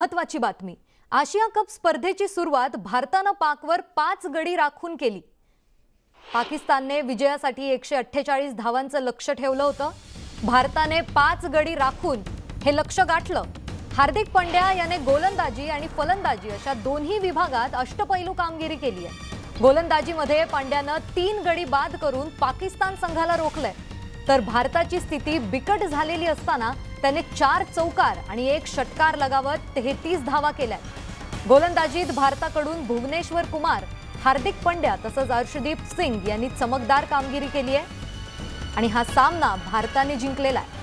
महत्त्वाची बातमी। आशिया कप स्पर्धेची सुरुवात भारताने पाकवर 5 गडी राखून केली। पाकिस्तानने विजयासाठी 148 धावांचं लक्ष्य ठेवलं होतं। भारताने 5 गडी राखून हे लक्ष्य गाठलं। हार्दिक पांड्या याने गोलंदाजी आणि फलंदाजी अशा दोन्ही विभागात अष्टपैलू कामगिरी केली आहे। गोलंदाजीमध्ये पांड्याने 3 गडी बाद करून पाकिस्तान संघाला रोखलंय, तर भारताची स्थिती बिकट झालेली असताना त्याने 4 चौकार आणि 1 षटकार लगावत 33 धावा केल्या। गोलंदाजीत भारताकडून भुवनेश्वर कुमार, हार्दिक पांड्या तसंच अर्शदीप सिंग यांनी चमकदार कामगिरी केली आहे आणि हा सामना भारताने जिंकलेला आहे।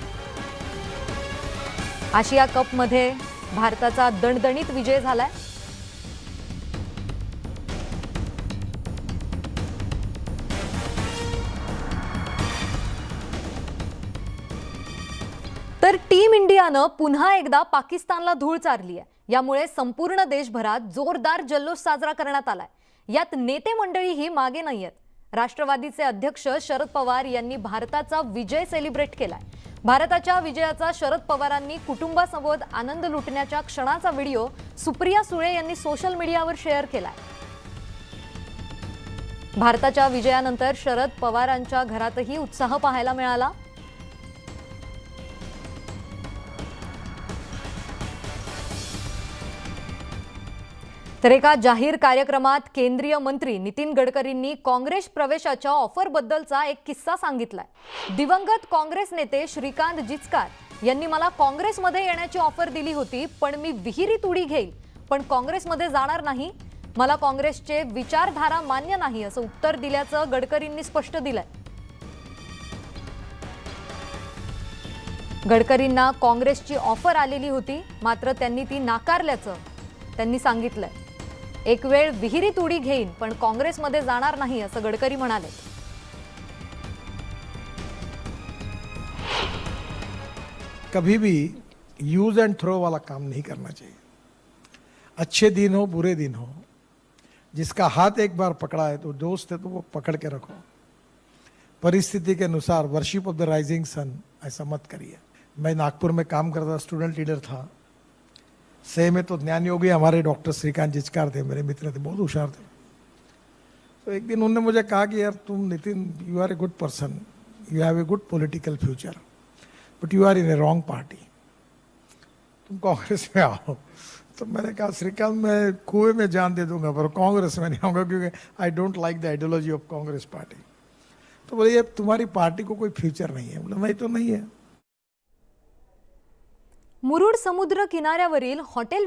आशिया कप मध्ये भारताचा दणदणीत विजय झालाय। तर टीम इंडियाने पुन्हा एकदा पाकिस्तानला धूळ चारली आहे। यामुळे संपूर्ण देशभरात जोरदार जल्लोष साजरा करण्यात आलाय। यात नेते मंडळीही मागे नाहीयेत। राष्ट्रवादीचे अध्यक्ष शरद पवार यांनी भारताचा विजय सेलिब्रेट केलाय। भारताच्या विजयाचा शरद पवारांनी कुटुंबासोबत आनंद लुटण्याच्या क्षणाचा व्हिडिओ सुप्रिया सुळे यांनी सोशल मीडियावर शेअर केलाय। भारताच्या विजयानंतर शरद पवारांच्या घरातही उत्साह पाहायला मिळाला। तर एका जाहीर कार्यक्रमात केंद्रीय मंत्री नितीन गडकरींनी काँग्रेस प्रवेशाच्या ऑफरबद्दलचा एक किस्सा सांगितलाय। दिवंगत काँग्रेस नेते श्रीकांत जिचकार यांनी मला काँग्रेसमध्ये येण्याची ऑफर दिली होती, पण मी विहिरीत उडी घेईल पण काँग्रेसमध्ये जाणार नाही। मला काँग्रेसचे विचारधारा मान्य नाही असं उत्तर दिल्याचं गडकरींनी स्पष्ट दिलंय। गडकरींना काँग्रेसची ऑफर आलेली होती, मात्र त्यांनी ती नाकारल्याचं त्यांनी सांगितलंय। एक वेळ विहिरीत उडी घेईन पण काँग्रेसमध्ये जाणार नाही असं गडकरी म्हणाले। कभी भी यूज एंड थ्रो वाला काम नहीं करना चाहिए। अच्छे दिन हो बुरे दिन हो, जिसका हाथ एक बार पकड़ा है तो दोस्त है तो वो पकड़ के रखो। परिस्थिति के अनुसार worship of the rising sun ऐसा मत करिए। मैं नागपुर में काम करता स्टूडेंट लीडर था। सही में तो ज्ञान योगी हमारे डॉक्टर श्रीकांत जिचकार थे, मेरे मित्र थे, बहुत होशियार थे। तो एक दिन उन्होंने मुझे कहा कि यार तुम Nitin, you are a good person, you have a good political future, but you are in a wrong party, तुम कांग्रेस में आओ। तो मैंने कहा श्रीकांत मैं कुएं में जान दे दूंगा पर कांग्रेस में नहीं आऊँगा, क्योंकि I don't like the ideology of Congress party. तो बोले ये तुम्हारी पार्टी को कोई फ्यूचर नहीं है। बोला नहीं तो नहीं है। मुरुड समुद्र किनाऱ्यावरील हॉटेल